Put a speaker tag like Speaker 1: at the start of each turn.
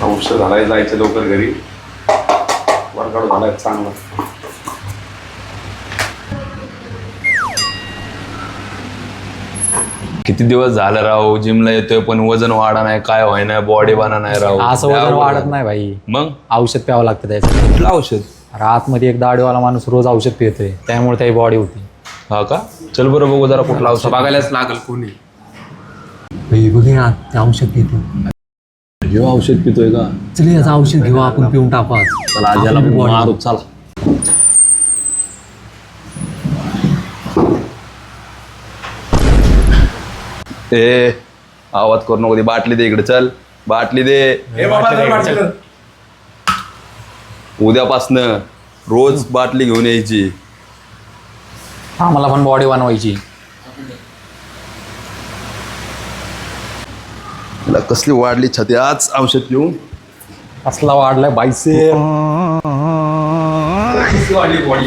Speaker 1: औषध झालाय, जायचं लवकर घरी. वर्कआउट झालाय चांगला.
Speaker 2: किती दिवस झालं राव, जिमला येतोय पण वजन वाढा नाही, काय व्हाय नाही, बॉडी बना नाही राव.
Speaker 3: असं वजन वाढत नाही भाई.
Speaker 2: मग
Speaker 3: औषध प्यावं लागतं त्याचं.
Speaker 2: कुठलं औषध?
Speaker 3: अरे आतमध्ये एक दाढीवाला माणूस रोज औषध पितोय, त्यामुळे त्याची बॉडी होती.
Speaker 2: हा का? चल बरं बघू जरा कुठलं औषध.
Speaker 1: बघायलाच लागल कोणी.
Speaker 3: बघ औषध पितो.
Speaker 2: हे औषध पितोय का?
Speaker 3: चल याचं औषध घेऊ आपण, पिऊन टाकू आज.
Speaker 2: चला आज याला मारू, चला. ए आवाज करू नको, ती बाटली दे इकडे. चल बाटली दे. उद्यापासनं रोज बाटली घेऊन यायची.
Speaker 3: आम्हाला पण बॉडी बनवायची.
Speaker 2: तिला कसली वाढली छाती आज औषध घेऊन.
Speaker 3: असला वाढलाय बाईसे.
Speaker 1: वाढली बॉडी.